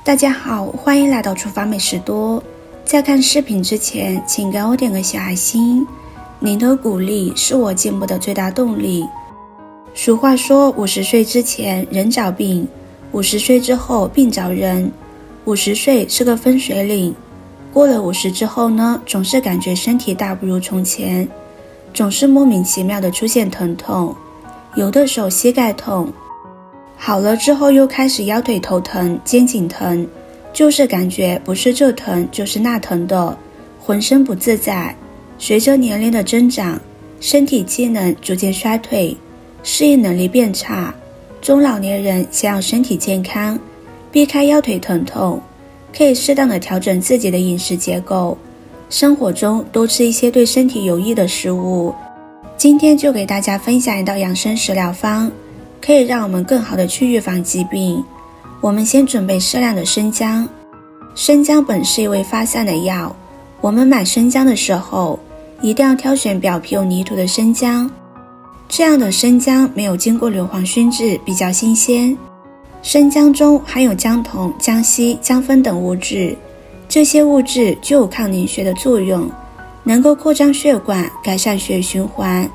大家好，欢迎来到厨房美食多。在看视频之前，请给我点个小爱心，您的鼓励是我进步的最大动力。俗话说，50岁之前人找病，50岁之后病找人。50岁是个分水岭，过了50之后呢，总是感觉身体大不如从前，总是莫名其妙的出现疼痛，有的时候膝盖痛，好了之后又开始腰腿头疼、肩颈疼，就是感觉不是这疼就是那疼的，浑身不自在。随着年龄的增长，身体机能逐渐衰退，适应能力变差。中老年人想要身体健康，避开腰腿疼痛，可以适当的调整自己的饮食结构，生活中多吃一些对身体有益的食物。今天就给大家分享一道养生食疗方，可以让我们更好的去预防疾病。我们先准备适量的生姜。生姜本是一味发散的药，我们买生姜的时候一定要挑选表皮有泥土的生姜，这样的生姜没有经过硫磺熏制，比较新鲜。生姜中含有姜酮、姜烯、姜酚等物质，这些物质具有抗凝血的作用，能够扩张血管，改善血液循环，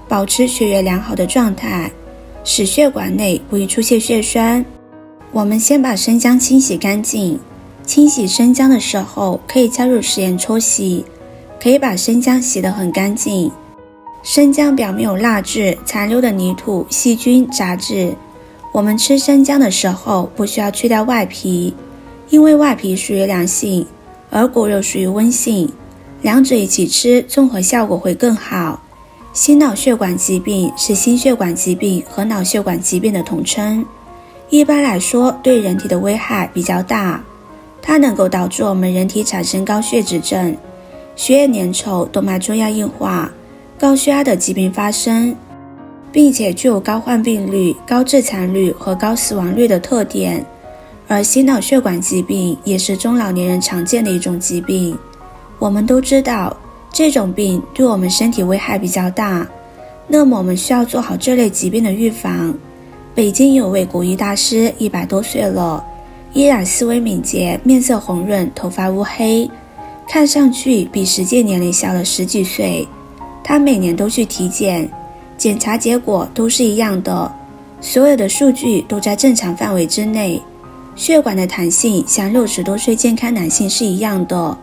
保持血液良好的状态，使血管内不易出现血栓。我们先把生姜清洗干净，清洗生姜的时候可以加入食盐搓洗，可以把生姜洗得很干净。生姜表面有蜡质、残留的泥土、细菌、杂质，我们吃生姜的时候不需要去掉外皮，因为外皮属于凉性，而果肉属于温性，两者一起吃综合效果会更好。心脑血管疾病是心血管疾病和脑血管疾病的统称，一般来说对人体的危害比较大，它能够导致我们人体产生高血脂症、血液粘稠、动脉粥样硬化、高血压的疾病发生，并且具有高患病率、高致残率和高死亡率的特点。而心脑血管疾病也是中老年人常见的一种疾病。我们都知道这种病对我们身体危害比较大，那么我们需要做好这类疾病的预防。北京有位古医大师100多岁了，依然思维敏捷，面色红润，头发乌黑，看上去比实际年龄小了10几岁。他每年都去体检，检查结果都是一样的，所有的数据都在正常范围之内，血管的弹性像60多岁健康男性是一样的。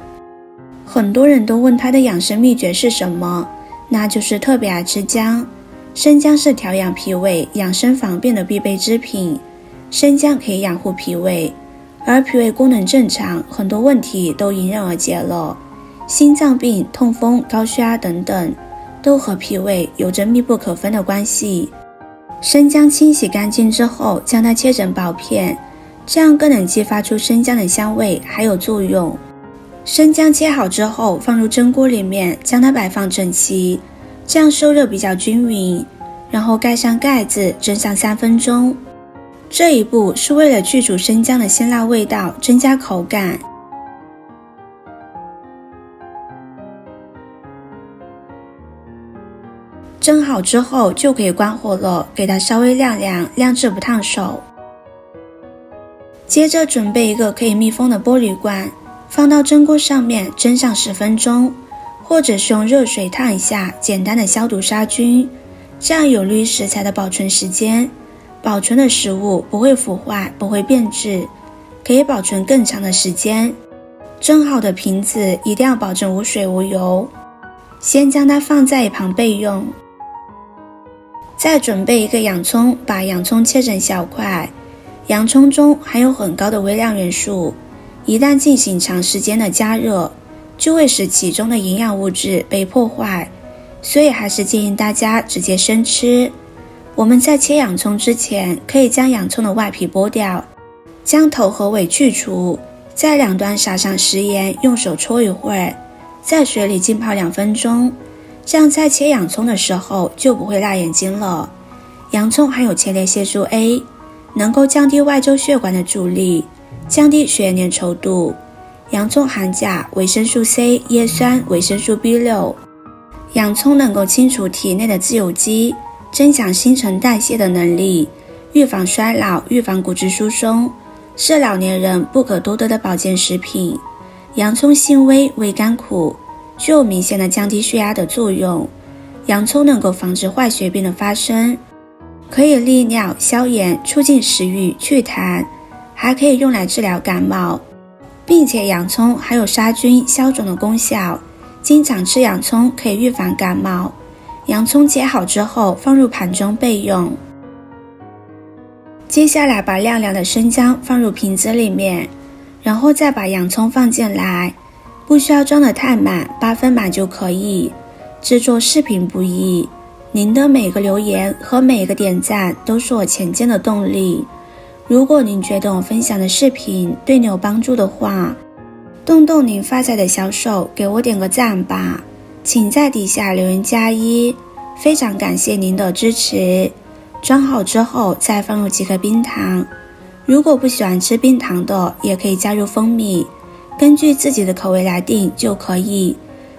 很多人都问他的养生秘诀是什么，那就是特别爱吃姜。生姜是调养脾胃、养生防病的必备之品，生姜可以养护脾胃，而脾胃功能正常，很多问题都迎刃而解了。心脏病、痛风、高血压等等都和脾胃有着密不可分的关系。生姜清洗干净之后，将它切成薄片，这样更能激发出生姜的香味还有作用。生姜切好之后放入蒸锅里面，将它摆放整齐，这样受热比较均匀，然后盖上盖子蒸上3分钟。这一步是为了去除生姜的辛辣味道，增加口感。蒸好之后就可以关火了，给它稍微晾晾，晾至不烫手。接着准备一个可以密封的玻璃罐，放到蒸锅上面蒸上10分钟，或者是用热水烫一下，简单的消毒杀菌，这样有利于食材的保存时间，保存的食物不会腐坏，不会变质，可以保存更长的时间。蒸好的瓶子一定要保证无水无油，先将它放在一旁备用。再准备一个洋葱，把洋葱切成小块。洋葱中含有很高的微量元素，一旦进行长时间的加热，就会使其中的营养物质被破坏，所以还是建议大家直接生吃。我们在切洋葱之前，可以将洋葱的外皮剥掉，将头和尾去除，在两端撒上食盐，用手搓一会儿，在水里浸泡2分钟，这样在切洋葱的时候就不会辣眼睛了。洋葱含有前列腺素 A， 能够降低外周血管的阻力，降低血液粘稠度。洋葱含钾、维生素 C、叶酸、维生素 B6。洋葱能够清除体内的自由基，增强新陈代谢的能力，预防衰老，预防骨质疏松，是老年人不可多得的保健食品。洋葱性微，味甘苦，具有明显的降低血压的作用。洋葱能够防止坏血病的发生，可以利尿消炎，促进食欲祛痰，还可以用来治疗感冒，并且洋葱还有杀菌消肿的功效。经常吃洋葱可以预防感冒。洋葱切好之后放入盘中备用。接下来把晾凉的生姜放入瓶子里面，然后再把洋葱放进来，不需要装得太满，8分满就可以。制作视频不易，您的每个留言和每一个点赞都是我前进的动力。如果您觉得我分享的视频对你有帮助的话，动动您发财的小手，给我点个赞吧，请在底下留言+1，非常感谢您的支持。装好之后再放入几颗冰糖，如果不喜欢吃冰糖的，也可以加入蜂蜜，根据自己的口味来定就可以。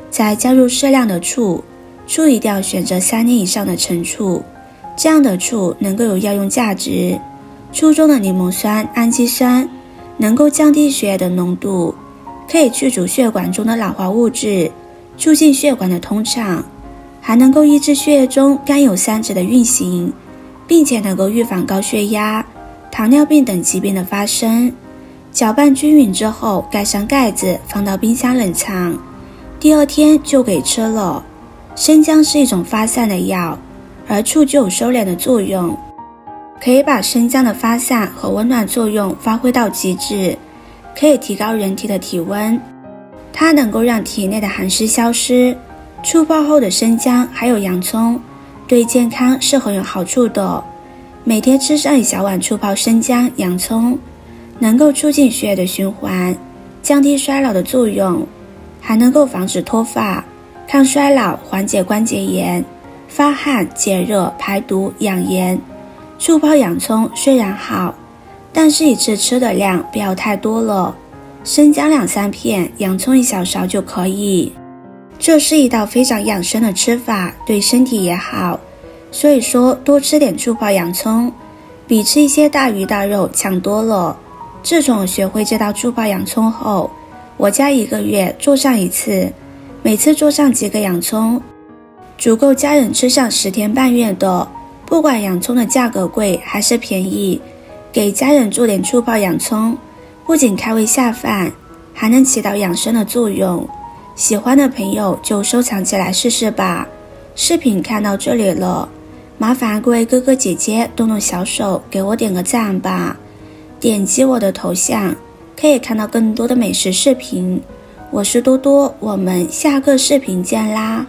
再加入适量的醋，醋一定要选择3年以上的陈醋，这样的醋能够有药用价值。醋中的柠檬酸、氨基酸能够降低血液的浓度，可以去除血管中的老化物质，促进血管的通畅，还能够抑制血液中甘油三酯的运行，并且能够预防高血压、糖尿病等疾病的发生。搅拌均匀之后，盖上盖子，放到冰箱冷藏，第2天就可以吃了。生姜是一种发散的药，而醋就有收敛的作用，可以把生姜的发散和温暖作用发挥到极致，可以提高人体的体温，它能够让体内的寒湿消失。醋泡后的生姜还有洋葱对健康是很有好处的，每天吃上1小碗醋泡生姜、洋葱，能够促进血液的循环，降低衰老的作用，还能够防止脱发、抗衰老、缓解关节炎、发汗、解热、排毒、养颜。醋泡洋葱虽然好，但是一次吃的量不要太多了，生姜2-3片，洋葱1小勺就可以。这是一道非常养生的吃法，对身体也好，所以说多吃点醋泡洋葱，比吃一些大鱼大肉强多了。自从我学会这道醋泡洋葱后，我家1个月做上1次，每次做上几个洋葱，足够家人吃上10天半月的。不管洋葱的价格贵还是便宜，给家人做点醋泡洋葱，不仅开胃下饭，还能起到养生的作用。喜欢的朋友就收藏起来试试吧。视频看到这里了，麻烦各位哥哥姐姐动动小手，给我点个赞吧。点击我的头像，可以看到更多的美食视频。我是多多，我们下个视频见啦。